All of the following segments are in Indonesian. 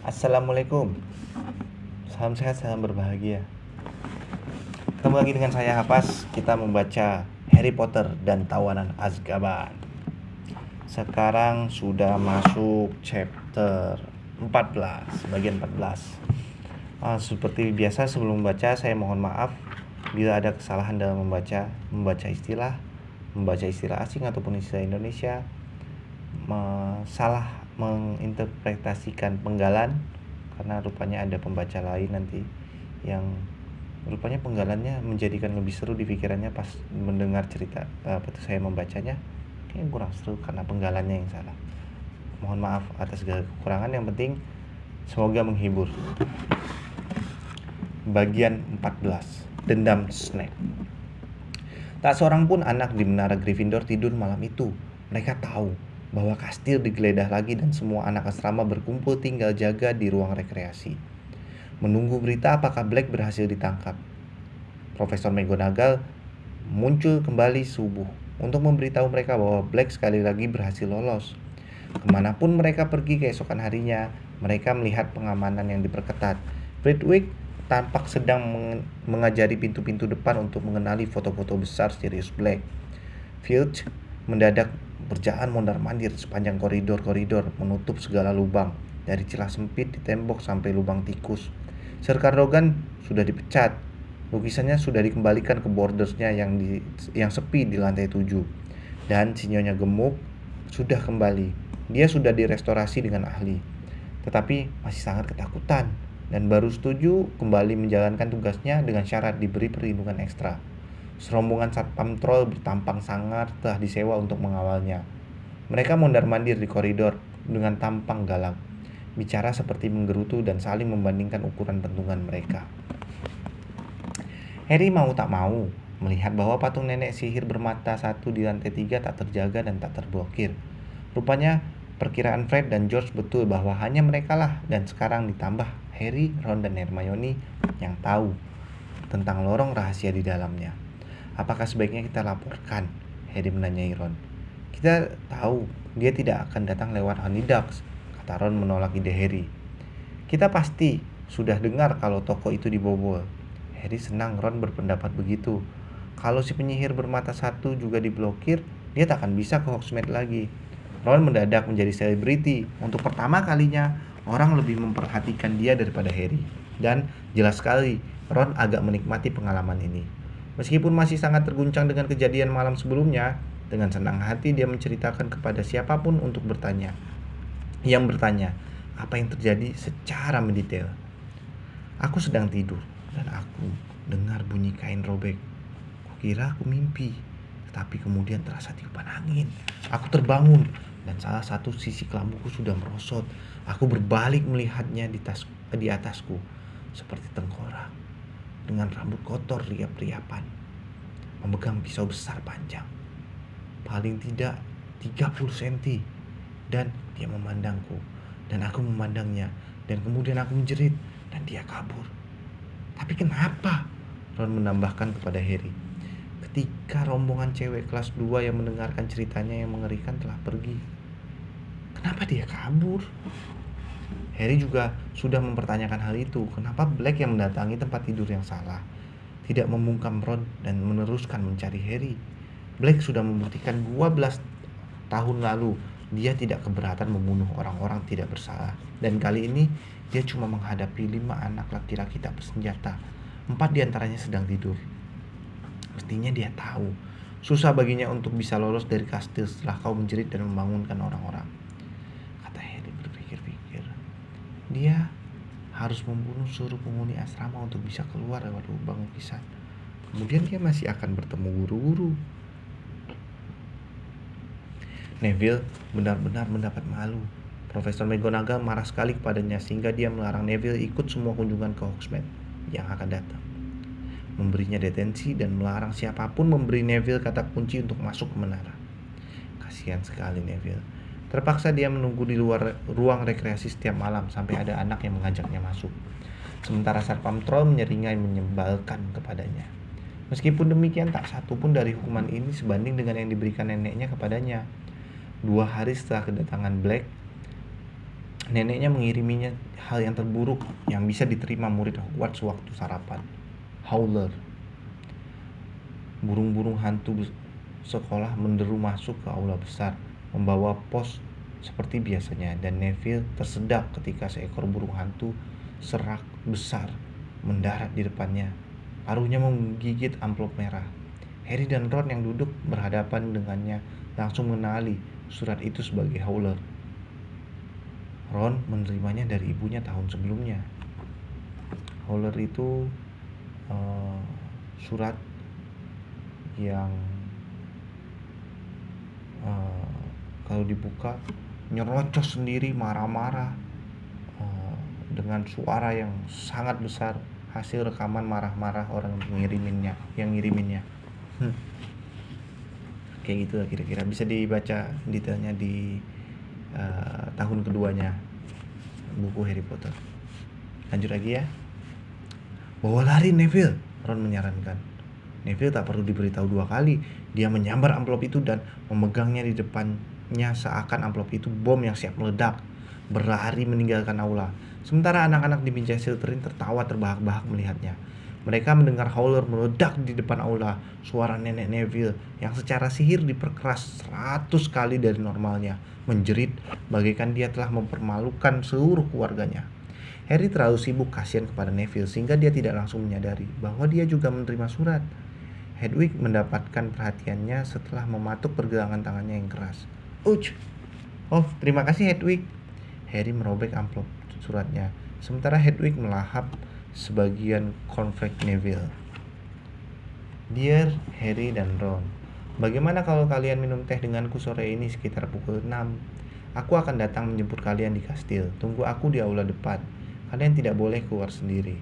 Assalamualaikum. Salam sehat, salam berbahagia. Ketemu lagi dengan saya Hapas. Kita membaca Harry Potter dan Tawanan Azkaban. Sekarang sudah masuk chapter 14, bagian 14. Seperti biasa sebelum membaca saya mohon maaf bila ada kesalahan dalam membaca istilah asing ataupun istilah Indonesia, salah menginterpretasikan penggalan, karena rupanya ada pembaca lain nanti yang rupanya penggalannya menjadikan lebih seru di pikirannya pas mendengar cerita saya membacanya. Kayaknya kurang seru karena penggalannya yang salah. Mohon maaf atas segala kekurangan, yang penting semoga menghibur. Bagian 14, Dendam Snape. Tak seorang pun anak di menara Gryffindor tidur malam itu. Mereka tahu bahwa kastil digeledah lagi dan semua anak asrama berkumpul tinggal jaga di ruang rekreasi, menunggu berita apakah Black berhasil ditangkap. Profesor McGonagall muncul kembali subuh untuk memberitahu mereka bahwa Black sekali lagi berhasil lolos. Kemanapun mereka pergi keesokan harinya, mereka melihat pengamanan yang diperketat. Flitwick tampak sedang mengajari pintu-pintu depan untuk mengenali foto-foto besar Sirius Black. Filch mendadak berjalan mondar-mandir sepanjang koridor-koridor, menutup segala lubang, dari celah sempit di tembok sampai lubang tikus. Sir Cadogan sudah dipecat. Lukisannya sudah dikembalikan ke bordersnya yang sepi di lantai 7. Dan si Nyonya Gemuk sudah kembali. Dia sudah direstorasi dengan ahli, tetapi masih sangat ketakutan dan baru setuju kembali menjalankan tugasnya dengan syarat diberi perlindungan ekstra. Serombongan satpam troll bertampang sangar telah disewa untuk mengawalnya. Mereka mondar-mandir di koridor dengan tampang galak, bicara seperti menggerutu dan saling membandingkan ukuran pentungan mereka. Harry mau tak mau melihat bahwa patung nenek sihir bermata satu di lantai 3 tak terjaga dan tak terblokir. Rupanya perkiraan Fred dan George betul bahwa hanya mereka lah, dan sekarang ditambah Harry, Ron, dan Hermione yang tahu tentang lorong rahasia di dalamnya. Apakah sebaiknya kita laporkan? Harry menanyai Ron. Kita tahu dia tidak akan datang lewat Honeydukes, kata Ron menolak ide Harry. Kita pasti sudah dengar kalau toko itu dibobol. Harry senang Ron berpendapat begitu. Kalau si penyihir bermata satu juga diblokir, dia tak akan bisa ke Hogsmeade lagi. Ron mendadak menjadi selebriti. Untuk pertama kalinya, orang lebih memperhatikan dia daripada Harry. Dan jelas sekali, Ron agak menikmati pengalaman ini. Meskipun masih sangat terguncang dengan kejadian malam sebelumnya, dengan senang hati dia menceritakan kepada siapapun untuk bertanya. Yang bertanya, apa yang terjadi secara mendetail. Aku sedang tidur dan aku dengar bunyi kain robek. Kukira aku mimpi, tetapi kemudian terasa tiupan angin. Aku terbangun dan salah satu sisi kelambuku sudah merosot. Aku berbalik melihatnya di atasku, seperti tengkorak dengan rambut kotor riap-riapan, memegang pisau besar panjang, paling tidak 30 cm, dan dia memandangku dan aku memandangnya, dan kemudian aku menjerit dan dia kabur. Tapi kenapa? Ron menambahkan kepada Harry. Ketika rombongan cewek kelas 2 yang mendengarkan ceritanya yang mengerikan telah pergi. Kenapa dia kabur? Harry juga sudah mempertanyakan hal itu. Kenapa Black yang mendatangi tempat tidur yang salah tidak membungkam Ron dan meneruskan mencari Harry? Black sudah membuktikan 12 tahun lalu dia tidak keberatan membunuh orang-orang tidak bersalah. Dan kali ini dia cuma menghadapi 5 anak laki-laki tak bersenjata. 4 diantaranya sedang tidur. Mestinya dia tahu susah baginya untuk bisa lolos dari kastil setelah kau menjerit dan membangunkan orang-orang, kata Harry berpikir-pikir. Dia harus membunuh seluruh penghuni asrama untuk bisa keluar lewat lubang lukisan. Kemudian dia masih akan bertemu guru-guru. Neville benar-benar mendapat malu. Profesor McGonagall marah sekali kepadanya sehingga dia melarang Neville ikut semua kunjungan ke Hogsmeade yang akan datang, memberinya detensi dan melarang siapapun memberi Neville kata kunci untuk masuk ke menara. Kasihan sekali Neville. Terpaksa dia menunggu di luar ruang rekreasi setiap malam sampai ada anak yang mengajaknya masuk. Sementara satpam troll menyeringai menyebalkan kepadanya. Meskipun demikian, tak satu pun dari hukuman ini sebanding dengan yang diberikan neneknya kepadanya. 2 hari setelah kedatangan Black, Neneknya mengiriminya hal yang terburuk yang bisa diterima murid Hogwarts waktu sarapan. Howler. Burung-burung hantu sekolah menderu masuk ke aula besar, membawa pos seperti biasanya, dan Neville tersedak ketika seekor burung hantu serak besar mendarat di depannya. Paruhnya menggigit amplop merah. Harry dan Ron yang duduk berhadapan dengannya langsung mengenali surat itu sebagai Howler. Ron menerimanya dari ibunya tahun sebelumnya. Howler itu surat yang kalau dibuka nyerocos sendiri, marah-marah, dengan suara yang sangat besar, hasil rekaman marah-marah orang yang ngiriminnya. Kayak gitu lah kira-kira. Bisa dibaca detailnya di tahun keduanya buku Harry Potter. Lanjut lagi ya. Bawa lari Neville, Ron menyarankan. Neville tak perlu diberitahu 2 kali. Dia menyambar amplop itu dan memegangnya di depannya seakan amplop itu bom yang siap meledak. Berlari meninggalkan aula. Sementara anak-anak di meja Slytherin tertawa terbahak-bahak melihatnya. Mereka mendengar Howler meledak di depan aula. Suara nenek Neville yang secara sihir diperkeras 100 kali dari normalnya menjerit bagaikan dia telah mempermalukan seluruh keluarganya. Harry terlalu sibuk kasihan kepada Neville sehingga dia tidak langsung menyadari bahwa dia juga menerima surat. Hedwig mendapatkan perhatiannya setelah mematuk pergelangan tangannya yang keras. Uch! Oh, terima kasih Hedwig. Harry merobek amplop suratnya, sementara Hedwig melahap sebagian cornflake Neville. Dear Harry dan Ron, bagaimana kalau kalian minum teh denganku sore ini sekitar pukul 6? Aku akan datang menjemput kalian di kastil. Tunggu aku di aula depan. Kalian tidak boleh keluar sendiri.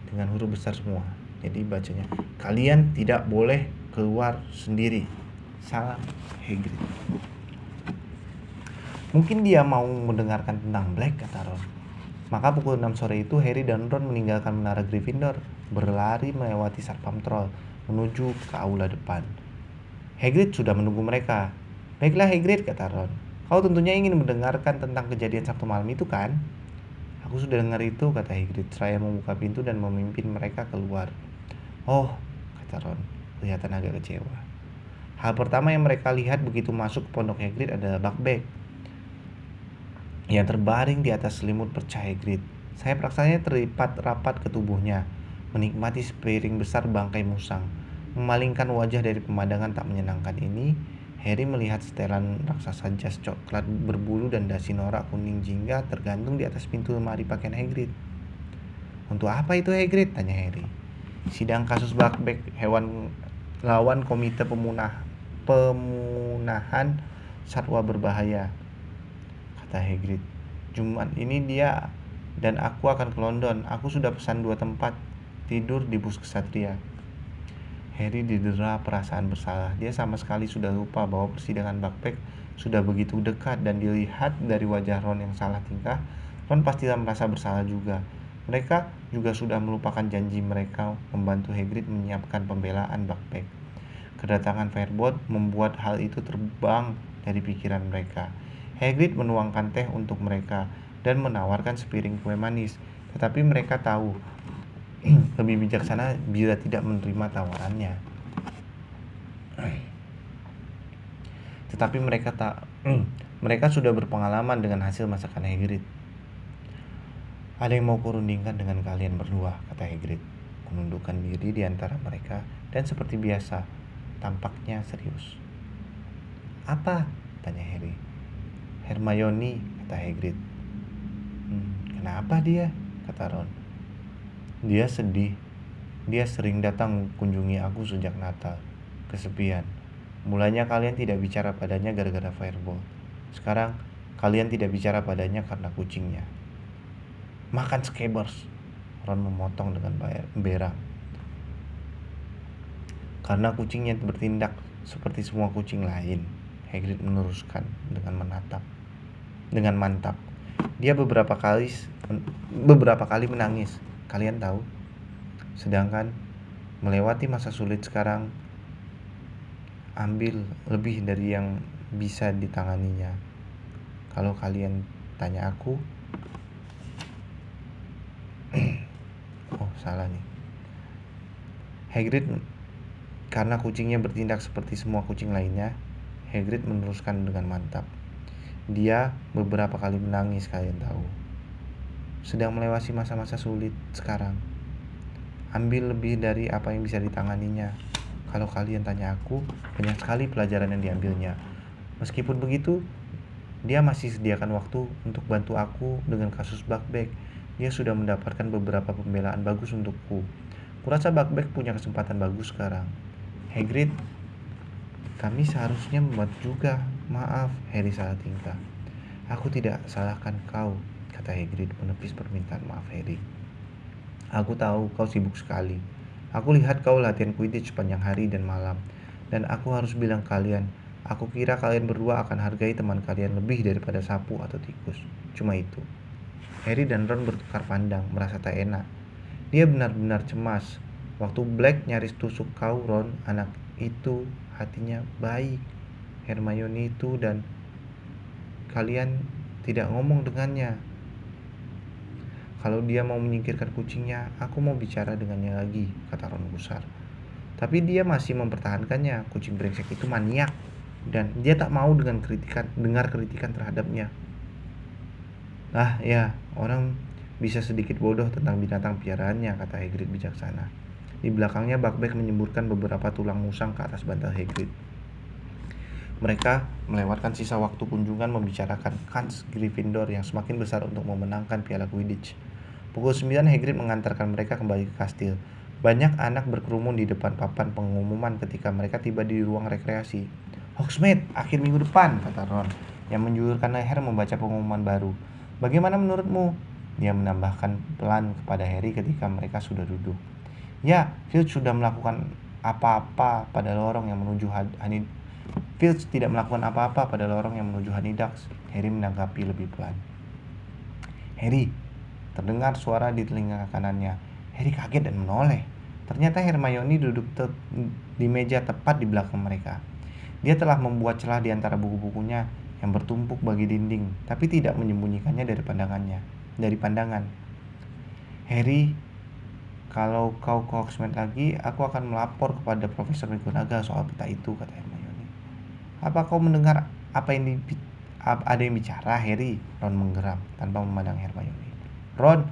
Dengan huruf besar semua. Jadi bacanya, kalian tidak boleh keluar sendiri. Salam Hagrid. Mungkin dia mau mendengarkan tentang Black, kata Ron. Maka pukul 6 sore itu Harry dan Ron meninggalkan menara Gryffindor, berlari melewati Satpam Troll menuju ke aula depan. Hagrid sudah menunggu mereka. Baiklah Hagrid, kata Ron. Kau tentunya ingin mendengarkan tentang kejadian Sabtu malam itu kan? Aku sudah dengar itu, kata Hagrid, seraya membuka pintu dan memimpin mereka keluar. Oh, kata Ron, kelihatan agak kecewa. Hal pertama yang mereka lihat begitu masuk ke pondok Hagrid adalah Buckbeak yang terbaring di atas selimut perca Hagrid. Sayap raksasanya terikat rapat ke tubuhnya, menikmati sepiring besar bangkai musang. Memalingkan wajah dari pemandangan tak menyenangkan ini, Harry melihat setelan raksasa jas coklat berbulu dan dasi norak kuning jingga tergantung di atas pintu lemari pakaian Hagrid. Untuk apa itu Hagrid? Tanya Harry. Sidang kasus Buckbeak hewan lawan komite pemunahan satwa berbahaya, kata Hagrid. Jumat ini dia dan aku akan ke London. Aku sudah pesan 2 tempat tidur di bus kesatria. Harry didera perasaan bersalah. Dia sama sekali sudah lupa bahwa persidangan Buckbeak sudah begitu dekat, dan dilihat dari wajah Ron yang salah tingkah, Ron pastilah merasa bersalah juga. Mereka juga sudah melupakan janji mereka membantu Hagrid menyiapkan pembelaan Buckbeak. Kedatangan Firebolt membuat hal itu terbang dari pikiran mereka. Hagrid menuangkan teh untuk mereka dan menawarkan sepiring kue manis, tetapi mereka tahu lebih bijaksana bila tidak menerima tawarannya. Tetapi mereka sudah berpengalaman dengan hasil masakan Hagrid. Ada yang mau kurundingkan dengan kalian berdua, kata Hagrid, menundukkan diri di antara mereka dan seperti biasa tampaknya serius. Apa? Tanya Harry. Hermione, kata Hagrid. Kenapa dia? Kata Ron. Dia sedih. Dia sering datang mengunjungi aku sejak Natal. Kesepian. Mulanya kalian tidak bicara padanya gara-gara Firebolt. Sekarang kalian tidak bicara padanya karena kucingnya. Makan Scabbers, Ron memotong dengan berang. Karena kucingnya bertindak seperti semua kucing lain, Hagrid meneruskan dengan mantap. Dia beberapa kali menangis, kalian tahu. Sedangkan melewati masa sulit sekarang ambil lebih dari yang bisa ditanganinya. Kalau kalian tanya aku. Oh, salah nih. Hagrid, karena kucingnya bertindak seperti semua kucing lainnya, Hagrid meneruskan dengan mantap. Dia beberapa kali menangis, kalian tahu. Sedang melewati masa-masa sulit sekarang. Ambil lebih dari apa yang bisa ditanganinya. Kalau kalian tanya aku, banyak sekali pelajaran yang diambilnya. Meskipun begitu, dia masih sediakan waktu untuk bantu aku dengan kasus Buckbeak. Dia sudah mendapatkan beberapa pembelaan bagus untukku. Kurasa Buckbeak punya kesempatan bagus sekarang. Hagrid, kami seharusnya membantu juga. Maaf, Harry salah tingkah. Aku tidak salahkan kau, kata Hagrid menepis permintaan maaf Harry. Aku tahu kau sibuk sekali. Aku lihat kau latihan Quidditch sepanjang hari dan malam. Dan aku harus bilang kalian, aku kira kalian berdua akan hargai teman kalian lebih daripada sapu atau tikus. Cuma itu. Harry dan Ron bertukar pandang, merasa tak enak. Dia benar-benar cemas. Waktu Black nyaris tusuk kau, Ron, anak itu hatinya baik. Hermione itu dan kalian tidak ngomong dengannya. Kalau dia mau menyingkirkan kucingnya, aku mau bicara dengannya lagi, kata Ron gusar. Tapi dia masih mempertahankannya. Kucing brengsek itu maniak. Dan dia tak mau dengar kritikan terhadapnya. Ah ya, orang bisa sedikit bodoh tentang binatang piaraannya, kata Hagrid bijaksana. Di belakangnya Buckbeak menyemburkan beberapa tulang musang ke atas bantal Hagrid. Mereka melewatkan sisa waktu kunjungan membicarakan kans Gryffindor yang semakin besar untuk memenangkan piala Quidditch. Pukul 9 Hagrid mengantarkan mereka kembali ke kastil. Banyak anak berkerumun di depan papan pengumuman ketika mereka tiba di ruang rekreasi. Hogsmeade, akhir minggu depan, kata Ron, yang menjulurkan leher membaca pengumuman baru. Bagaimana menurutmu? Dia menambahkan pelan kepada Harry ketika mereka sudah duduk. Ya, Filch sudah melakukan apa-apa pada lorong yang menuju Filch tidak melakukan apa-apa pada lorong yang menuju Honeydukes. Harry menanggapi lebih pelan. Harry, terdengar suara di telinga kanannya. Harry kaget dan menoleh. Ternyata Hermione duduk di meja tepat di belakang mereka. Dia telah membuat celah di antara buku-bukunya yang bertumpuk bagi dinding, tapi tidak menyembunyikannya dari pandangan. Harry, kalau kau ke Hogsmeade lagi, aku akan melapor kepada Profesor McGonagall soal peta itu, kata Hermione. Apa kau mendengar ada yang bicara, Harry? Ron menggeram tanpa memandang Hermione. Ron,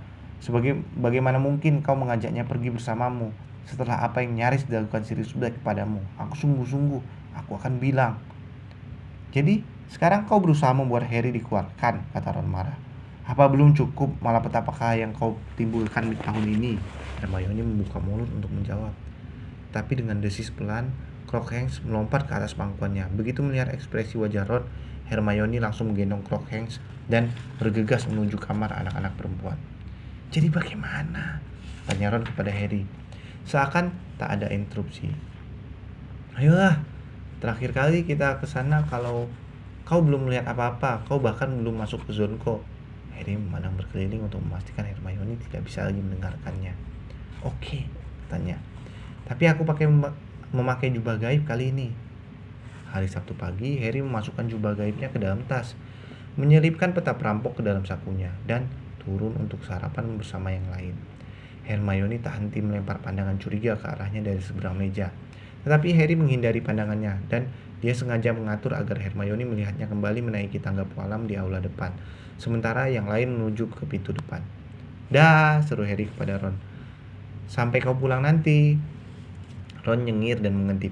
bagaimana mungkin kau mengajaknya pergi bersamamu setelah apa yang nyaris dilakukan Sirius Black kepadamu? Aku sungguh-sungguh, aku akan bilang. Jadi, sekarang kau berusaha membuat Harry dikeluarkan, kata Ron marah. Apa belum cukup malapetaka yang kau timbulkan di tahun ini? Hermione membuka mulut untuk menjawab. Tapi dengan desis pelan, Crookshanks melompat ke atas pangkuannya. Begitu melihat ekspresi wajah Ron, Hermione langsung menggendong Crookshanks dan bergegas menuju kamar anak-anak perempuan. Jadi bagaimana? Tanya Ron kepada Harry. Seakan tak ada interupsi. Ayolah, terakhir kali kita ke sana kalau kau belum melihat apa-apa, kau bahkan belum masuk ke zonko. Harry memandang berkeliling untuk memastikan Hermione tidak bisa lagi mendengarkannya. Oke, katanya. Tapi aku memakai jubah gaib kali ini. Hari Sabtu pagi, Harry memasukkan jubah gaibnya ke dalam tas, menyelipkan peta perampok ke dalam sakunya, dan turun untuk sarapan bersama yang lain. Hermione tak henti melempar pandangan curiga ke arahnya dari seberang meja. Tetapi Harry menghindari pandangannya, dan dia sengaja mengatur agar Hermione melihatnya kembali menaiki tangga kolam di aula depan, sementara yang lain menuju ke pintu depan. Dah, seru Harry kepada Ron. Sampai kau pulang nanti. Ron nyengir dan mengintip.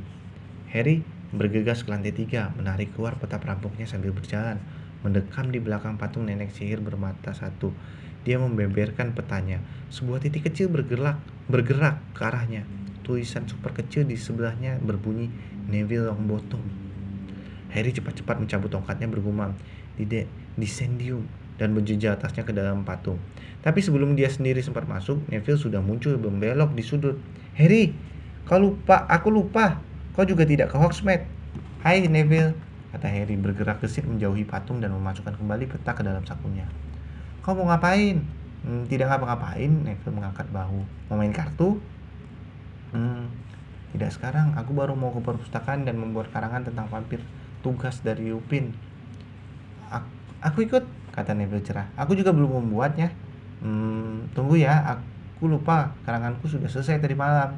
Harry bergegas ke lantai 3, menarik keluar peta perampoknya sambil berjalan, mendekam di belakang patung nenek sihir bermata satu. Dia membeberkan petanya. Sebuah titik kecil bergerak ke arahnya. Tulisan super kecil di sebelahnya berbunyi Neville Longbottom. Harry cepat-cepat mencabut tongkatnya bergumam, Descendium, dan menjejak atasnya ke dalam patung. Tapi sebelum dia sendiri sempat masuk, Neville sudah muncul membelok di sudut. Harry, aku lupa. Kau juga tidak ke Hogsmeade. Hai Neville, kata Harry bergerak gesit menjauhi patung dan memasukkan kembali peta ke dalam sakunya. Kau mau ngapain? Tidak ngapa-ngapain, Neville mengangkat bahu. Mau main kartu? Tidak sekarang, aku baru mau ke perpustakaan dan membuat karangan tentang vampir, tugas dari Lupin. Aku ikut, kata Neville cerah. Aku juga belum membuatnya. Tunggu ya, aku lupa, karanganku sudah selesai tadi malam.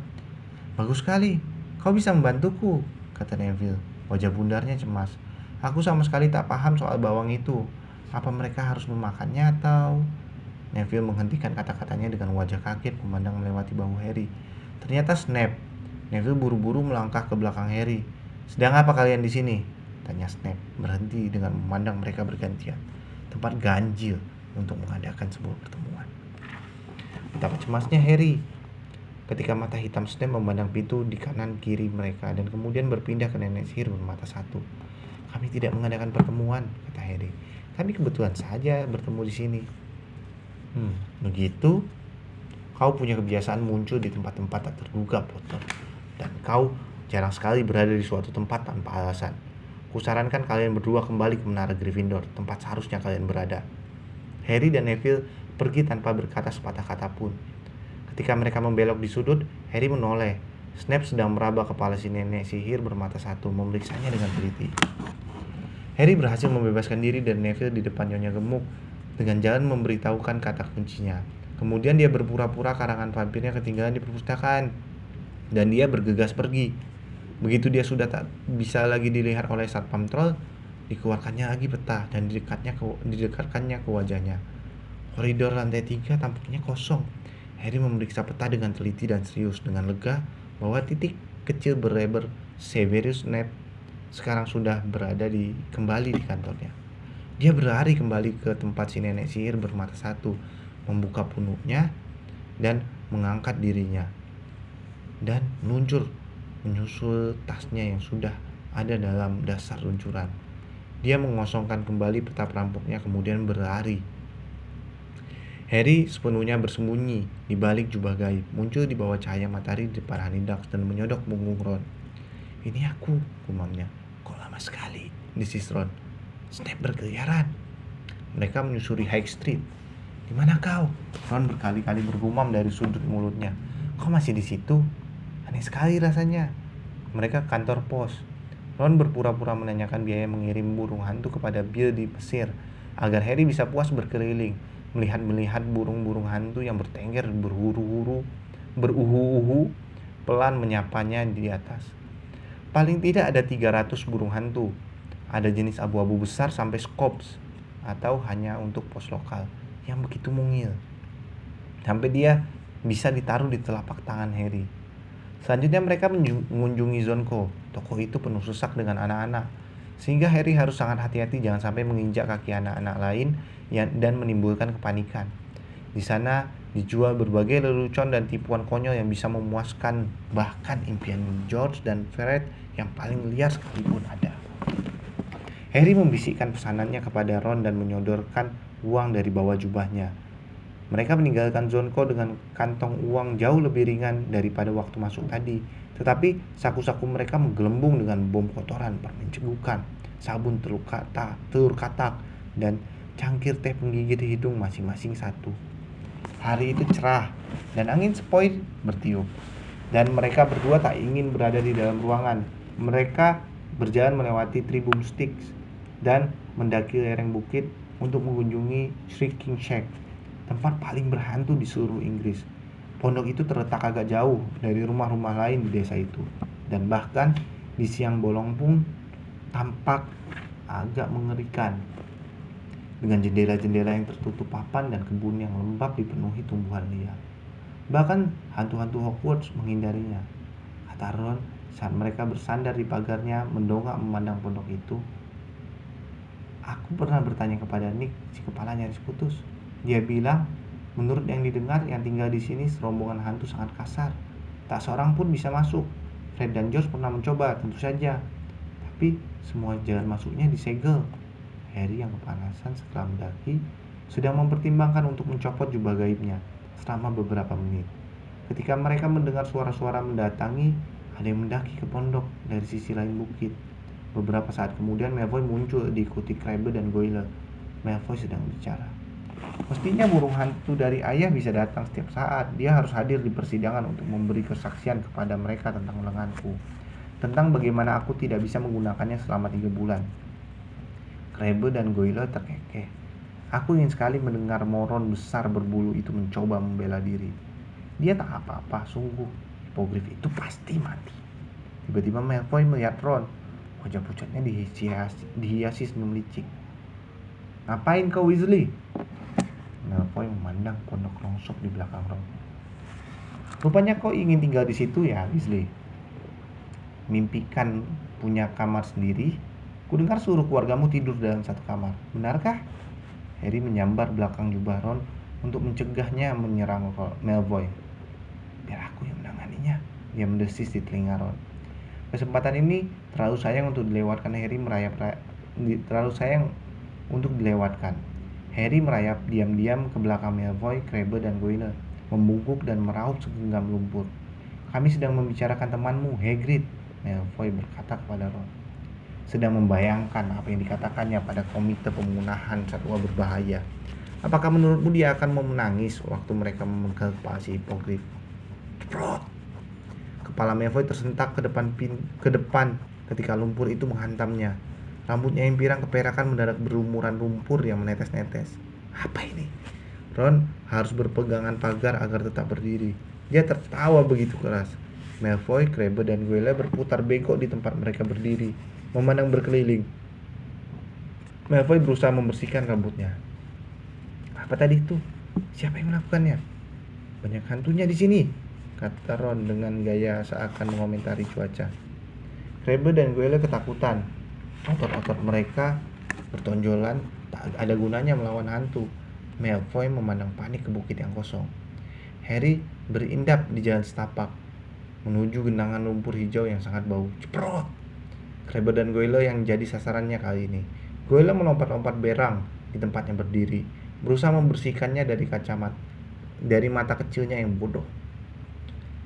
Bagus sekali, kau bisa membantuku, kata Neville. Wajah bundarnya cemas. Aku sama sekali tak paham soal bawang itu. Apa mereka harus memakannya atau... Neville menghentikan kata-katanya dengan wajah kaget memandang melewati bahu Harry. Ternyata Snape. Neville buru-buru melangkah ke belakang Harry. Sedang apa kalian di sini? Tanya Snape, berhenti dengan memandang mereka bergantian. Tempat ganjil untuk mengadakan sebuah pertemuan. Betapa cemasnya Harry ketika mata hitam Snape memandang pintu di kanan kiri mereka dan kemudian berpindah ke nenek sihir bermata satu. Kami tidak mengadakan pertemuan, kata Harry. Kami kebetulan saja bertemu di sini. Begitu? Kau punya kebiasaan muncul di tempat-tempat tak terduga, Potter. Dan kau jarang sekali berada di suatu tempat tanpa alasan. Kusarankan kalian berdua kembali ke menara Gryffindor, tempat seharusnya kalian berada. Harry dan Neville pergi tanpa berkata sepatah kata pun. Ketika mereka membelok di sudut, Harry menoleh. Snape sedang meraba kepala si nenek sihir bermata satu, memeriksanya dengan teliti. Harry berhasil membebaskan diri dari Neville di depan Nyonya Gemuk dengan jalan memberitahukan kata kuncinya. Kemudian dia berpura-pura karangan vampirnya ketinggalan di perpustakaan dan dia bergegas pergi. Begitu dia sudah tak bisa lagi dilihat oleh satpam troll, dikeluarkannya lagi peta dan didekatkannya ke wajahnya. Koridor lantai 3 tampaknya kosong. Harry memeriksa peta dengan teliti dan serius dengan lega bahwa titik kecil berlebar Severus Snape sekarang sudah berada kembali di kantornya. Dia berlari kembali ke tempat si nenek sihir bermata satu, membuka punuknya dan mengangkat dirinya dan menyusul tasnya yang sudah ada dalam dasar luncuran. Dia mengosongkan kembali peta perampoknya kemudian berlari. Harry sepenuhnya bersembunyi di balik jubah gaib, muncul di bawah cahaya matahari di depan Honeydukes dan menyodok punggung Ron. Ini aku, gumamnya. Kok lama sekali, desis Ron. Snape berkeliaran. Mereka menyusuri High Street. Di mana kau? Ron berkali-kali bergumam dari sudut mulutnya. Kau masih di situ? Aneh sekali rasanya. Mereka ke kantor pos. Ron berpura-pura menanyakan biaya mengirim burung hantu kepada Bill di Mesir agar Harry bisa puas berkeliling, melihat burung-burung hantu yang bertengger beruhu-uhu pelan menyapanya di atas. Paling tidak ada 300 burung hantu. Ada jenis abu-abu besar sampai Scops, atau hanya untuk pos lokal yang begitu mungil sampai dia bisa ditaruh di telapak tangan Harry. Selanjutnya mereka mengunjungi Zonko. Toko itu penuh sesak dengan anak-anak, sehingga Harry harus sangat hati-hati jangan sampai menginjak kaki anak-anak lain dan menimbulkan kepanikan. Di sana dijual berbagai lelucon dan tipuan konyol yang bisa memuaskan bahkan impian George dan Fred yang paling liar sekalipun ada. Harry membisikkan pesanannya kepada Ron dan menyodorkan uang dari bawah jubahnya. Mereka meninggalkan Zonko dengan kantong uang jauh lebih ringan daripada waktu masuk tadi. Tetapi saku-saku mereka menggelembung dengan bom kotoran, permen cegukan, sabun telur katak, dan cangkir teh penggigit hidung masing-masing satu. Hari itu cerah dan angin sepoi bertiup. Dan mereka berdua tak ingin berada di dalam ruangan. Mereka berjalan melewati Three Broomsticks dan mendaki lereng bukit untuk mengunjungi Shrieking Shack, tempat paling berhantu di seluruh Inggris. Pondok itu terletak agak jauh dari rumah-rumah lain di desa itu, dan bahkan di siang bolong pun tampak agak mengerikan, dengan jendela-jendela yang tertutup papan dan kebun yang lembab dipenuhi tumbuhan liar. Bahkan hantu-hantu Hogwarts menghindarinya, kata Ron saat mereka bersandar di pagarnya mendongak memandang pondok itu. Aku pernah bertanya kepada Nick, si kepala nyaris putus. Dia bilang, menurut yang didengar, yang tinggal di sini serombongan hantu sangat kasar. Tak seorang pun bisa masuk. Fred dan George pernah mencoba, tentu saja. Tapi semua jalan masuknya disegel. Harry yang kepanasan setelah mendaki sedang mempertimbangkan untuk mencopot jubah gaibnya selama beberapa menit. Ketika mereka mendengar suara-suara mendatangi, ada yang mendaki ke pondok dari sisi lain bukit. Beberapa saat kemudian Malfoy muncul diikuti Crabbe dan Goyle. Malfoy sedang bicara. Mestinya burung hantu dari ayah bisa datang setiap saat. Dia harus hadir di persidangan untuk memberi kesaksian kepada mereka tentang lenganku, tentang bagaimana aku tidak bisa menggunakannya selama 3 bulan. Crabbe dan Goyle terkekeh. Aku ingin sekali mendengar moron besar berbulu itu mencoba membela diri. Dia tak apa-apa, sungguh. Hipogrif itu pasti mati. Tiba-tiba Malfoy melihat Ron. Wajah pucatnya dihiasi senyum licik. Ngapain kau, Weasley? Malfoy memandang pondok rongsok di belakang Ron. Rupanya kau ingin tinggal di situ ya, Weasley? Mimpikan punya kamar sendiri? Kudengar suruh keluargamu tidur dalam satu kamar. Benarkah? Harry menyambar belakang jubah Ron untuk mencegahnya menyerang Malfoy. Biar aku yang menanganinya, dia mendesis di telinga Ron. Kesempatan ini terlalu sayang untuk dilewatkan. Terlalu sayang untuk dilewatkan. Harry merayap diam-diam ke belakang Malfoy, Crabbe, dan Goyle, membungkuk dan meraup segenggam lumpur. Kami sedang membicarakan temanmu, Hagrid, Malfoy berkata kepada Ron. Sedang membayangkan apa yang dikatakannya pada komite pemusnahan satwa berbahaya. Apakah menurutmu dia akan menangis waktu mereka memegang kepala si hipogrif? Ceprot! Kepala Malfoy tersentak ke depan ketika lumpur itu menghantamnya. Rambutnya yang pirang keperakan mendadak berlumuran lumpur yang menetes-netes. Apa ini? Ron harus berpegangan pagar agar tetap berdiri. Dia tertawa begitu keras. Malfoy, Crabbe, dan Goyle berputar bengkok di tempat mereka berdiri, memandang berkeliling. Malfoy berusaha membersihkan rambutnya. Apa tadi itu? Siapa yang melakukannya? Banyak hantunya di sini, kata Ron dengan gaya seakan mengomentari cuaca. Crabbe dan Goyle ketakutan. Otot-otot mereka bertonjolan, tak ada gunanya melawan hantu. Malfoy memandang panik ke bukit yang kosong. Harry berindap di jalan setapak menuju genangan lumpur hijau yang sangat bau. Ceprot! Crabbe dan Goyle yang jadi sasarannya kali ini. Goyle melompat-lompat berang di tempatnya berdiri, berusaha membersihkannya dari mata kecilnya yang bodoh.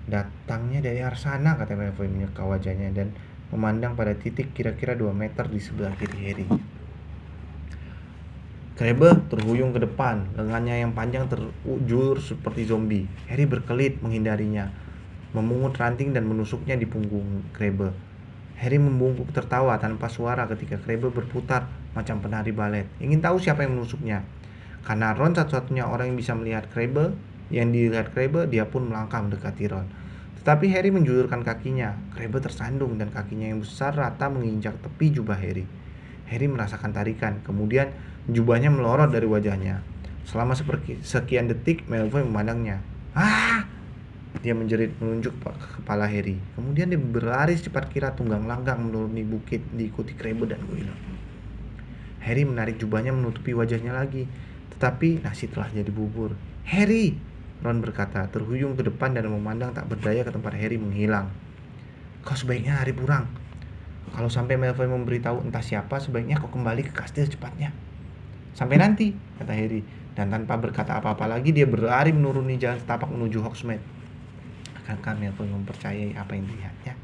Datangnya dari arah sana, kata Malfoy menyeka wajahnya dan memandang pada titik kira-kira 2 meter di sebelah kiri Harry. Crabbe terhuyung ke depan, lengannya yang panjang terujur seperti zombie. Harry berkelit menghindarinya, memungut ranting dan menusuknya di punggung Crabbe. Harry membungkuk tertawa tanpa suara ketika Crabbe berputar macam penari balet. Ingin tahu siapa yang menusuknya? Karena Ron satu-satunya orang yang bisa melihat Crabbe, dia pun melangkah mendekati Ron. Tetapi Harry menjulurkan kakinya. Crabbe tersandung dan kakinya yang besar rata menginjak tepi jubah Harry. Harry merasakan tarikan, kemudian jubahnya melorot dari wajahnya. Selama sekian detik, Malfoy memandangnya. Ah! Dia menjerit menunjuk ke kepala Harry. Kemudian dia berlari secepat kilat tunggang langgang menuruni bukit diikuti Crabbe dan Goyle. Harry menarik jubahnya menutupi wajahnya lagi, tetapi nasi telah jadi bubur. Harry! Ron berkata, terhuyung ke depan dan memandang tak berdaya ke tempat Harry menghilang. Kau sebaiknya lari burang. Kalau sampai Malfoy memberitahu entah siapa, sebaiknya kau kembali ke kastil cepatnya. Sampai nanti, kata Harry. Dan tanpa berkata apa-apa lagi, dia berlari menuruni jalan setapak menuju Hogsmeade. Akankah Malfoy mempercayai apa yang dilihatnya?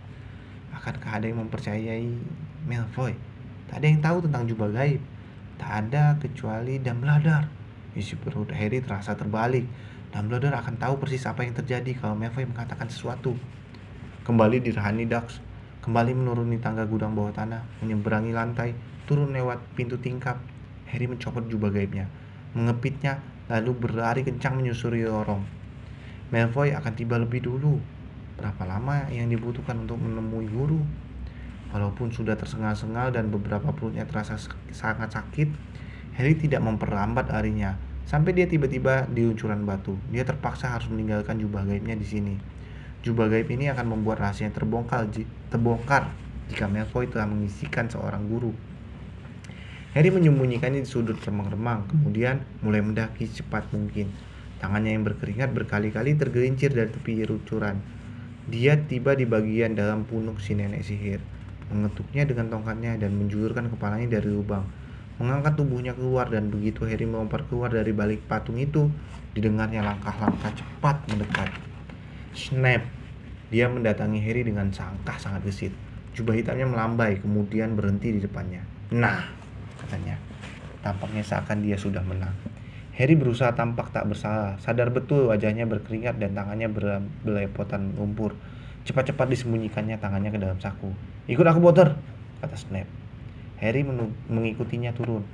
Akankah ada yang mempercayai Malfoy? Tak ada yang tahu tentang jubah gaib. Tak ada kecuali Dumbledore. Isi perut Harry terasa terbalik. Dumbledore akan tahu persis apa yang terjadi kalau Malfoy mengatakan sesuatu. Kembali di Honeydukes, kembali menuruni tangga gudang bawah tanah, menyeberangi lantai, turun lewat pintu tingkap. Harry mencopot jubah gaibnya, mengepitnya, lalu berlari kencang menyusuri lorong. Malfoy akan tiba lebih dulu. Berapa lama yang dibutuhkan untuk menemui guru? Walaupun sudah tersengal-sengal dan beberapa perutnya terasa sangat sakit, Harry tidak memperlambat larinya. Sampai dia tiba-tiba di luncuran batu. Dia terpaksa harus meninggalkan jubah gaibnya di sini. Jubah gaib ini akan membuat rahasianya terbongkar jika Malfoy telah mengisikan seorang guru. Harry menyembunyikannya di sudut remang-remang, kemudian mulai mendaki secepat mungkin. Tangannya yang berkeringat berkali-kali tergelincir dari tepi luncuran. Dia tiba di bagian dalam punuk si nenek sihir, mengetuknya dengan tongkatnya dan menjulurkan kepalanya dari lubang. Mengangkat tubuhnya keluar, dan begitu Harry melompat keluar dari balik patung itu, didengarnya langkah-langkah cepat mendekat. Snap! Dia mendatangi Harry dengan langkah sangat gesit. Jubah hitamnya melambai, kemudian berhenti di depannya. Nah, katanya. Tampaknya seakan dia sudah menang. Harry berusaha tampak tak bersalah, sadar betul wajahnya berkeringat dan tangannya belepotan lumpur. Cepat-cepat disembunyikannya tangannya ke dalam saku. Ikut aku, Potter, kata Snape. Harry mengikutinya turun.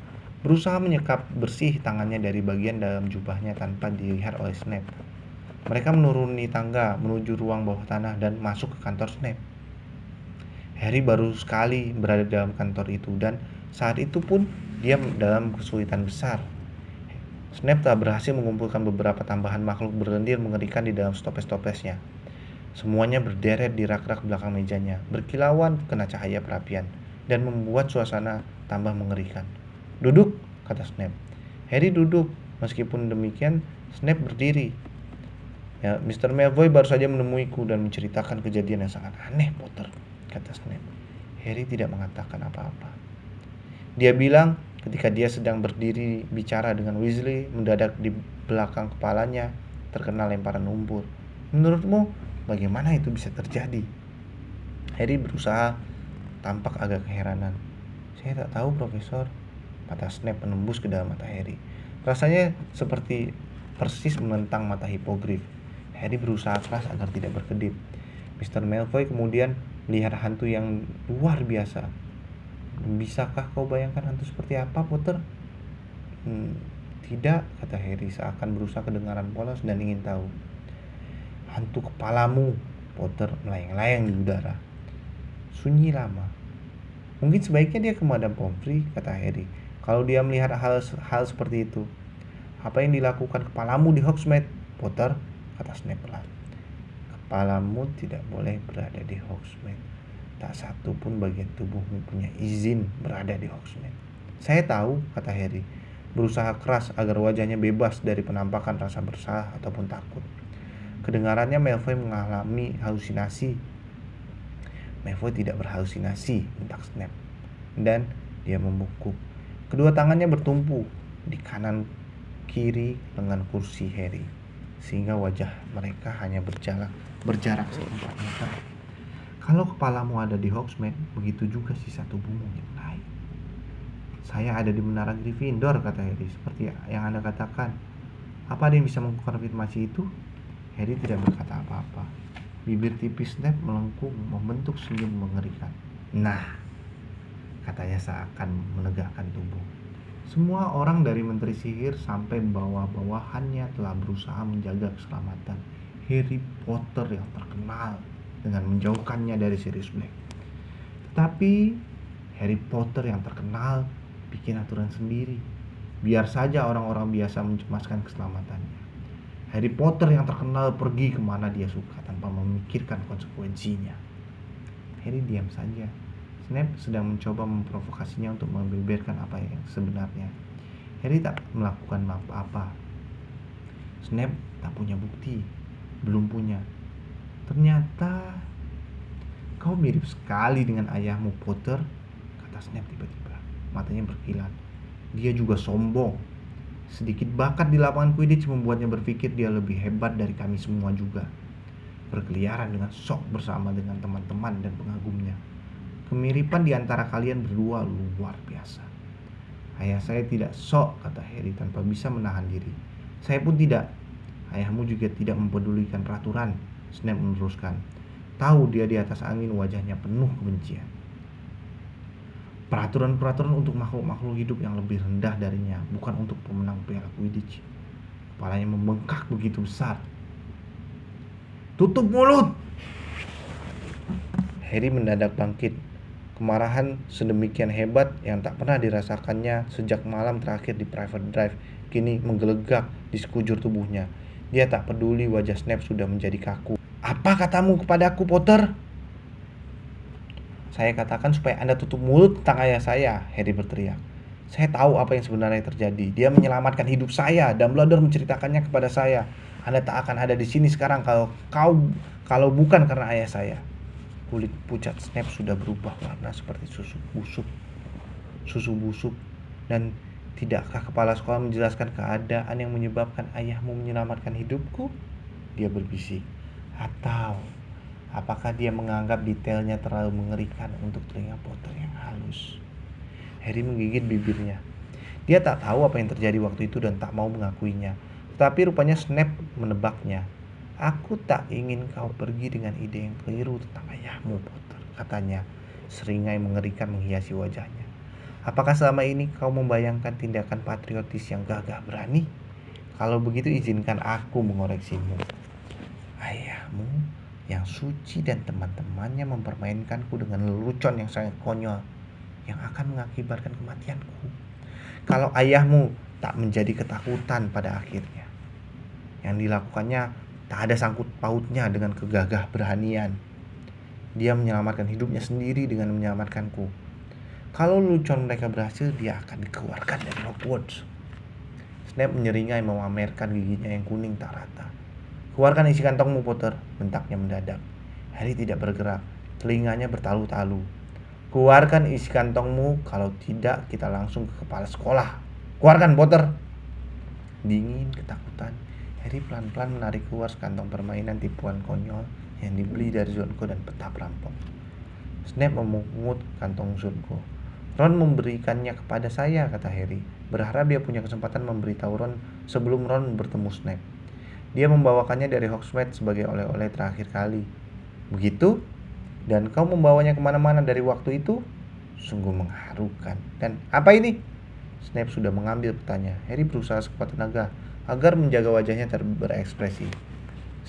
berusaha menyekap bersih tangannya dari bagian dalam jubahnya tanpa dilihat oleh Snape. Mereka menuruni tangga menuju ruang bawah tanah dan masuk ke kantor Snape. Harry baru sekali berada dalam kantor itu dan saat itu pun dia dalam kesulitan besar. Snape telah berhasil mengumpulkan beberapa tambahan makhluk berlendir mengerikan di dalam stopes-stopesnya. Semuanya berderet di rak-rak belakang mejanya, berkilauan kena cahaya perapian, dan membuat suasana tambah mengerikan. "Duduk," kata Snape. Harry duduk. Meskipun demikian, Snape berdiri. "Ya, Mr. Malfoy baru saja menemuiku dan menceritakan kejadian yang sangat aneh, Potter," kata Snape. Harry tidak mengatakan apa-apa. Dia bilang ketika dia sedang berdiri bicara dengan Weasley, mendadak di belakang kepalanya terkena lemparan lumpur. "Menurutmu, bagaimana itu bisa terjadi?" Harry berusaha tampak agak keheranan. "Saya tak tahu, Profesor," kata Snape menembus ke dalam mata Harry. Rasanya seperti persis menentang mata hipogrif. Harry berusaha keras agar tidak berkedip. Mr. Malfoy kemudian melihat hantu yang luar biasa. "Bisakah kau bayangkan hantu seperti apa, Potter?" Tidak," kata Harry seakan berusaha kedengaran polos dan ingin tahu. "Hantu kepalamu," Potter melayang-layang di udara. Sunyi lama. "Mungkin sebaiknya dia ke Madame Pomfrey," kata Harry. "Kalau dia melihat hal seperti itu." "Apa yang dilakukan kepalamu di Hogsmeade, Potter?" kata Snape pelan. "Kepalamu tidak boleh berada di Hogsmeade. Tak satu pun bagian tubuhmu punya izin berada di Hogsmeade." "Saya tahu," kata Harry, berusaha keras agar wajahnya bebas dari penampakan rasa bersalah ataupun takut. Kedengarannya Malfoy mengalami halusinasi. "Malfoy tidak berhalusinasi," bentak Snape. Dan dia membungkuk. Kedua tangannya bertumpu di kanan kiri lengan kursi Harry, sehingga wajah mereka hanya berjarak 1/4 meter. "Kalau kepalamu ada di Hogsmeade, begitu juga sisa tubuhmu yang lain." "Saya ada di menara Gryffindor," kata Harry, "seperti yang Anda katakan." "Apa ada yang bisa mengkonfirmasi itu?" Harry tidak berkata apa-apa. Bibir tipis Snape melengkung membentuk senyum mengerikan. "Nah," katanya seakan menegakkan tubuh. "Semua orang dari Menteri Sihir sampai bawah-bawahannya telah berusaha menjaga keselamatan Harry Potter yang terkenal dengan menjauhkannya dari Sirius Black. Tetapi Harry Potter yang terkenal bikin aturan sendiri. Biar saja orang-orang biasa mencemaskan keselamatannya. Harry Potter yang terkenal pergi kemana dia suka tanpa memikirkan konsekuensinya." Harry diam saja. Snape sedang mencoba memprovokasinya untuk membeberkan apa yang sebenarnya. Harry tak melakukan apa-apa. Snape tak punya bukti. Belum punya. "Ternyata kau mirip sekali dengan ayahmu, Potter," kata Snape tiba-tiba. Matanya berkilat. Dia juga sombong. Sedikit bakat di lapangan Quidditch membuatnya berpikir dia lebih hebat dari kami semua juga. Berkeliaran dengan sok bersama dengan teman-teman dan pengagumnya. Kemiripan di antara kalian berdua luar biasa. "Ayah saya tidak sok," kata Harry tanpa bisa menahan diri. "Saya pun tidak. Ayahmu juga tidak mempedulikan peraturan," Snape meneruskan. Tahu dia di atas angin, wajahnya penuh kebencian. "Peraturan-peraturan untuk makhluk-makhluk hidup yang lebih rendah darinya, bukan untuk pemenang Piala Quidditch." Kepalanya membengkak begitu besar. "Tutup mulut!" Harry mendadak bangkit. Kemarahan sedemikian hebat yang tak pernah dirasakannya sejak malam terakhir di Private Drive kini menggelegak di sekujur tubuhnya. Dia tak peduli wajah Snape sudah menjadi kaku. "Apa katamu kepadaku, Potter?" "Saya katakan supaya Anda tutup mulut tentang ayah saya," Harry berteriak. "Saya tahu apa yang sebenarnya terjadi. Dia menyelamatkan hidup saya. Dumbledore menceritakannya kepada saya. Anda tak akan ada di sini sekarang kalau bukan karena ayah saya." Kulit pucat Snape sudah berubah warna seperti susu busuk. "Dan tidakkah kepala sekolah menjelaskan keadaan yang menyebabkan ayahmu menyelamatkan hidupku?" dia berbisik. "Atau apakah dia menganggap detailnya terlalu mengerikan untuk telinga Potter yang halus?" Harry menggigit bibirnya. Dia tak tahu apa yang terjadi waktu itu dan tak mau mengakuinya. Tetapi rupanya Snape menebaknya. "Aku tak ingin kau pergi dengan ide yang keliru tentang ayahmu, Potter," katanya, seringai mengerikan menghiasi wajahnya. Apakah selama ini kau membayangkan tindakan patriotis yang gagah berani? Kalau begitu izinkan aku mengoreksimu. Ayahmu yang suci dan teman-temannya mempermainkanku dengan lelucon yang sangat konyol yang akan mengakibatkan kematianku. Kalau ayahmu tak menjadi ketakutan pada akhirnya, yang dilakukannya tak ada sangkut pautnya dengan kegagah beranian. Dia menyelamatkan hidupnya sendiri dengan menyelamatkanku. Kalau lelucon mereka berhasil, dia akan dikeluarkan dari Hogwarts. Snape menyeringai memamerkan giginya yang kuning tak rata. Keluarkan isi kantongmu, Potter, bentaknya mendadak. Harry tidak bergerak, telinganya bertalu-talu. Keluarkan isi kantongmu, kalau tidak kita langsung ke kepala sekolah. Keluarkan, Potter. Dingin ketakutan, Harry pelan-pelan menarik keluar sekantong permainan tipuan konyol yang dibeli dari Zonko dan peta perampok. Snape memungut kantong Zonko. Ron memberikannya kepada saya, kata Harry, berharap dia punya kesempatan memberitahu Ron sebelum Ron bertemu Snape. Dia membawakannya dari Hogsmeade sebagai oleh-oleh terakhir kali. Begitu? Dan kau membawanya kemana-mana dari waktu itu? Sungguh mengharukan. Dan apa ini? Snape sudah mengambil petanya. Harry berusaha sekuat tenaga agar menjaga wajahnya berekspresi.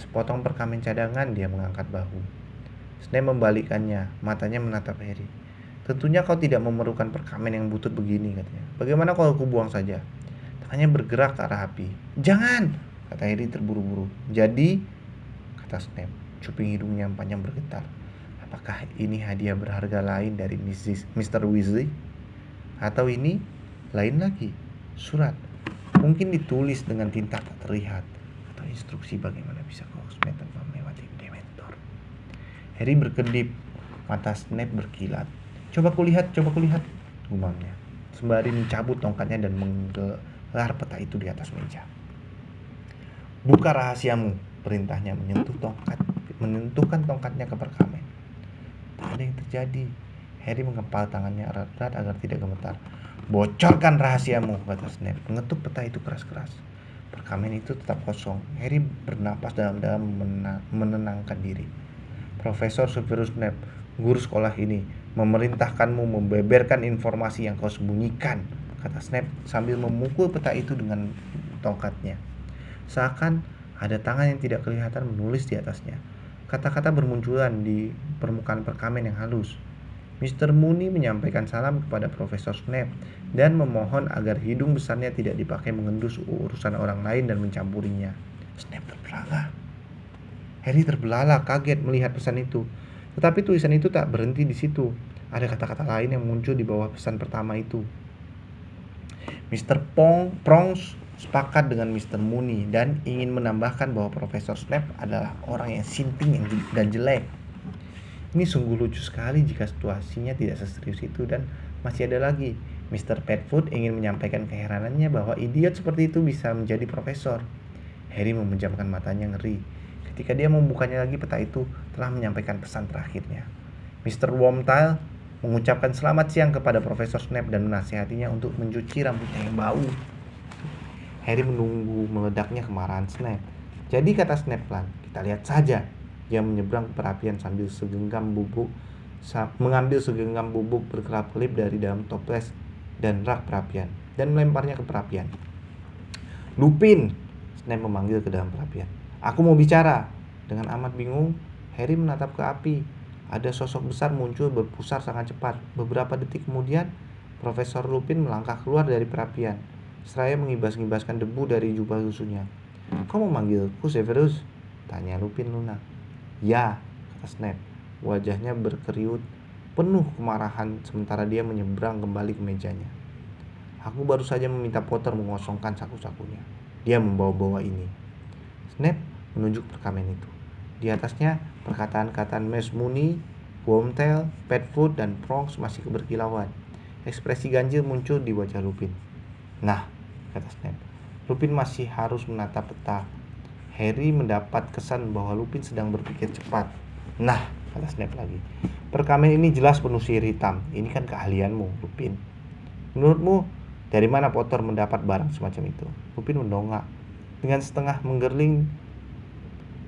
Sepotong perkamen cadangan, dia mengangkat bahu. Snape membalikkannya, matanya menatap Harry. Tentunya kau tidak memerlukan perkamen yang butut begini, katanya. Bagaimana kalau aku buang saja? Tangannya bergerak ke arah api. Jangan, kata Harry terburu-buru. Jadi, kata Snape, cuping hidungnya yang panjang bergetar. Apakah ini hadiah berharga lain dari Mr. Weasley? Atau ini lain lagi? Surat, mungkin ditulis dengan tinta tak terlihat. Atau instruksi bagaimana bisa ke Hogsmeade tanpa melewati Dementor. Harry berkedip, mata Snape berkilat. Coba kulihat, gumamnya, sembari mencabut tongkatnya dan menggelar peta itu di atas meja. Buka rahasiamu, perintahnya menyentuhkan tongkatnya ke perkamen. Tak ada yang terjadi. Harry mengepal tangannya erat-erat agar tidak gemetar. Bocorkan rahasiamu, kata Snape, mengetuk peta itu keras-keras. Perkamen itu tetap kosong. Harry bernapas dalam-dalam menenangkan diri. Profesor Severus Snape, guru sekolah ini, memerintahkanmu membeberkan informasi yang kau sembunyikan, kata Snape sambil memukul peta itu dengan tongkatnya. Seakan ada tangan yang tidak kelihatan menulis di atasnya. Kata-kata bermunculan di permukaan perkamen yang halus. Mr. Mooney menyampaikan salam kepada Profesor Snape dan memohon agar hidung besarnya tidak dipakai mengendus urusan orang lain dan mencampurinya. Snape terperangah. Harry terbelalak kaget melihat pesan itu. Tetapi tulisan itu tak berhenti di situ. Ada kata-kata lain yang muncul di bawah pesan pertama itu. Mr. Prongs sepakat dengan Mr. Mooney dan ingin menambahkan bahwa Profesor Snape adalah orang yang sinting dan jelek. Ini sungguh lucu sekali jika situasinya tidak seserius itu. Dan masih ada lagi. Mr. Pettigrew ingin menyampaikan keheranannya bahwa idiot seperti itu bisa menjadi profesor. Harry memejamkan matanya ngeri. Ketika dia membukanya lagi, peta itu telah menyampaikan pesan terakhirnya. Mr. Wormtail mengucapkan selamat siang kepada Profesor Snape dan menasihatinya untuk mencuci rambutnya yang bau. Harry menunggu meledaknya kemarahan Snape. Jadi, kata Snape pelan, kita lihat saja. Dia menyeberang ke perapian sambil mengambil segenggam bubuk berkelap-kelip dari dalam toples dan rak perapian dan melemparnya ke perapian. Lupin, Snape memanggil ke dalam perapian. Aku mau bicara. Dengan amat bingung, Harry menatap ke api. Ada sosok besar muncul berpusar sangat cepat. Beberapa detik kemudian, Profesor Lupin melangkah keluar dari perapian, seraya mengibas-ngibaskan debu dari jubah susunya. Kau memanggilku, Severus? Tanya Lupin lunak. Ya, kata Snape. Wajahnya berkeriut, penuh kemarahan sementara dia menyeberang kembali ke mejanya. Aku baru saja meminta Potter mengosongkan saku-sakunya. Dia membawa-bawa ini. Snape menunjuk perkamen itu. Di atasnya, perkataan-kataan Miss Mooney, Wormtail, Pettigrew, dan Prongs masih berkilauan. Ekspresi ganjil muncul di wajah Lupin. Nah, kata Snape, Lupin masih harus menatap peta. Harry mendapat kesan bahwa Lupin sedang berpikir cepat. Nah, kata Snape lagi, perkamen ini jelas penuh sihir hitam. Ini kan keahlianmu, Lupin. Menurutmu, dari mana Potter mendapat barang semacam itu? Lupin mendongak dengan setengah menggerling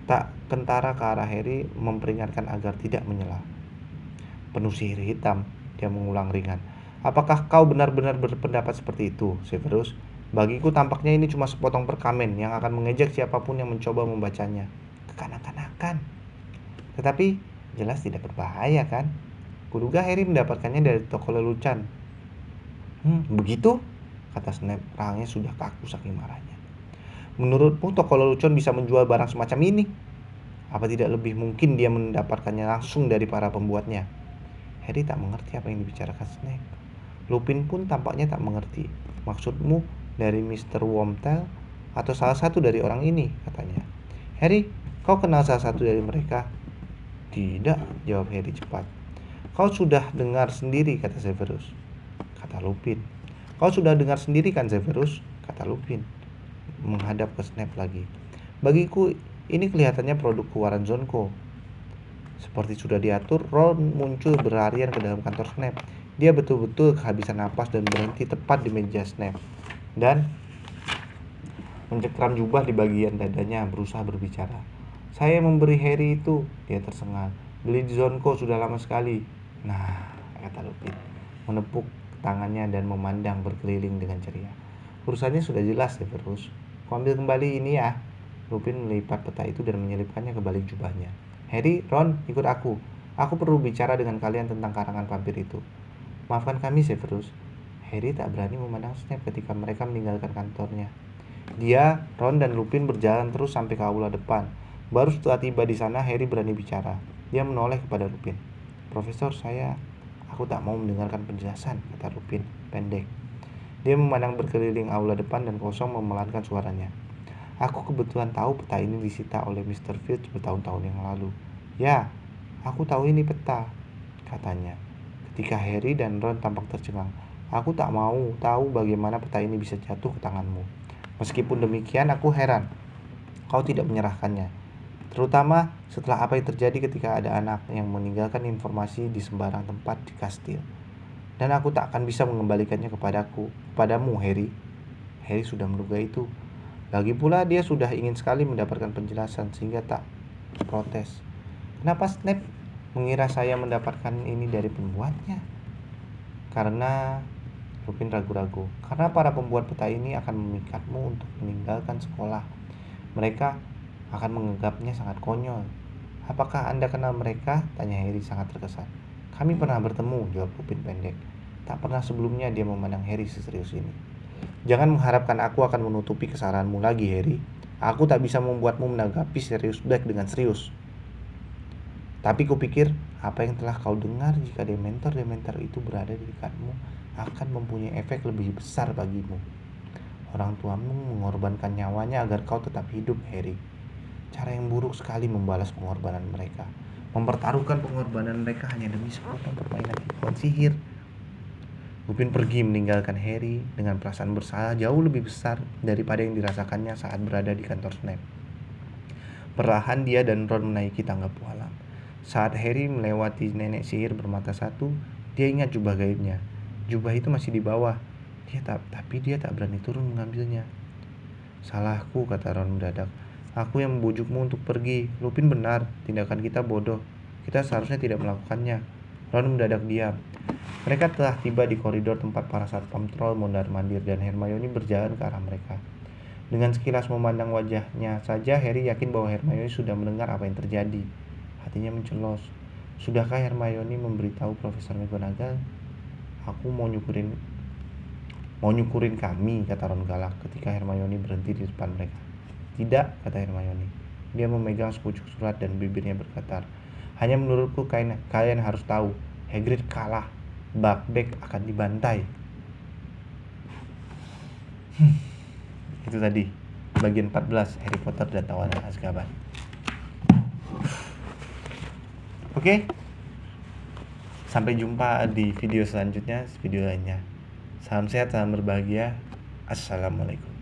tak kentara ke arah Harry, memperingatkan agar tidak menyela. Penuh sihir hitam, dia mengulang ringan. Apakah kau benar-benar berpendapat seperti itu, Severus? Bagiku tampaknya ini cuma sepotong perkamen yang akan mengejek siapapun yang mencoba membacanya. Kekanak-kanakan. Tetapi jelas tidak berbahaya kan? Kuduga Harry mendapatkannya dari toko lelucon. Begitu? Kata Snape, rahangnya sudah kaku saking marahnya. Menurutmu toko lelucon bisa menjual barang semacam ini? Apa tidak lebih mungkin dia mendapatkannya langsung dari para pembuatnya? Harry tak mengerti apa yang dibicarakan Snape. Lupin pun tampaknya tak mengerti. Maksudmu dari Mr. Wormtail atau salah satu dari orang ini, katanya. Harry, kau kenal salah satu dari mereka? Tidak, jawab Harry cepat. Kau sudah dengar sendiri, kata Severus. Kata Lupin. Kau sudah dengar sendiri kan, Severus? Kata Lupin, menghadap ke Snape lagi. Bagiku ini kelihatannya produk keluaran Zonko. Seperti sudah diatur, Ron muncul berlarian ke dalam kantor Snape. Dia betul-betul kehabisan napas dan berhenti tepat di meja Snape. Dan mencekram jubah di bagian dadanya, berusaha berbicara. Saya memberi Harry itu, dia tersengal. Beli di Zonko sudah lama sekali. Nah, kata Lupin, menepuk tangannya dan memandang berkeliling dengan ceria. Urusannya sudah jelas, Severus. Kau ambil kembali ini ya. Lupin melipat peta itu dan menyelipkannya ke balik jubahnya. Harry, Ron, ikut aku. Aku perlu bicara dengan kalian tentang karangan vampir itu. Maafkan kami, Severus. Harry tak berani memandang Snape ketika mereka meninggalkan kantornya. Dia, Ron, dan Lupin berjalan terus sampai ke aula depan. Baru setelah tiba di sana, Harry berani bicara. Dia menoleh kepada Lupin. Profesor, aku tak mau mendengarkan penjelasan, kata Lupin, pendek. Dia memandang berkeliling aula depan dan kosong memelankan suaranya. Aku kebetulan tahu peta ini disita oleh Mr. Filch bertahun-tahun yang lalu. Ya, aku tahu ini peta, katanya. Ketika Harry dan Ron tampak tercengang. Aku tak mau tahu bagaimana peta ini bisa jatuh ke tanganmu. Meskipun demikian, aku heran kau tidak menyerahkannya. Terutama setelah apa yang terjadi ketika ada anak yang meninggalkan informasi di sembarang tempat di kastil. Dan aku tak akan bisa mengembalikannya kepadamu, Harry. Harry sudah menduga itu. Lagi pula dia sudah ingin sekali mendapatkan penjelasan sehingga tak protes. Kenapa Snape mengira saya mendapatkan ini dari pembuatnya? Karena Lupin ragu-ragu. Karena para pembuat peta ini akan memikatmu untuk meninggalkan sekolah. Mereka akan menganggapnya sangat konyol. Apakah Anda kenal mereka? Tanya Harry sangat terkesan. Kami pernah bertemu, jawab Lupin pendek. Tak pernah sebelumnya dia memandang Harry seserius ini. Jangan mengharapkan aku akan menutupi kesalahanmu lagi, Harry. Aku tak bisa membuatmu menanggapi Sirius Black dengan serius. Tapi kupikir apa yang telah kau dengar jika Dementor-Dementor itu berada di dekatmu akan mempunyai efek lebih besar bagimu. Orang tuamu mengorbankan nyawanya agar kau tetap hidup, Harry. Cara yang buruk sekali membalas pengorbanan mereka. Mempertaruhkan pengorbanan mereka hanya demi sepotong permainan tipuan sihir. Lupin pergi meninggalkan Harry dengan perasaan bersalah jauh lebih besar daripada yang dirasakannya saat berada di kantor Snape. Perlahan dia dan Ron menaiki tangga pualam. Saat Harry melewati nenek sihir bermata satu, dia ingat jubah gaibnya. Jubah itu masih di bawah. Tapi dia tak berani turun mengambilnya. Salahku, kata Ron mendadak. Aku yang membujukmu untuk pergi. Lupin benar, tindakan kita bodoh. Kita seharusnya tidak melakukannya. Ron mendadak diam. Mereka telah tiba di koridor tempat para satpam troll mondar-mandir dan Hermione berjalan ke arah mereka. Dengan sekilas memandang wajahnya saja, Harry yakin bahwa Hermione sudah mendengar apa yang terjadi. Hatinya mencelos. Sudahkah Hermione memberitahu Profesor McGonagall? Aku mau nyukurin kami, kata Ron galak ketika Hermione berhenti di depan mereka. Tidak, kata Hermione. Dia memegang sepucuk surat dan bibirnya bergetar. Hanya menurutku kalian harus tahu, Hagrid kalah. Buckbeak akan dibantai. Itu tadi bagian 14 Harry Potter dan Tawanan Azkaban. Oke. Sampai jumpa di video selanjutnya, video lainnya. Salam sehat, salam berbahagia. Assalamualaikum.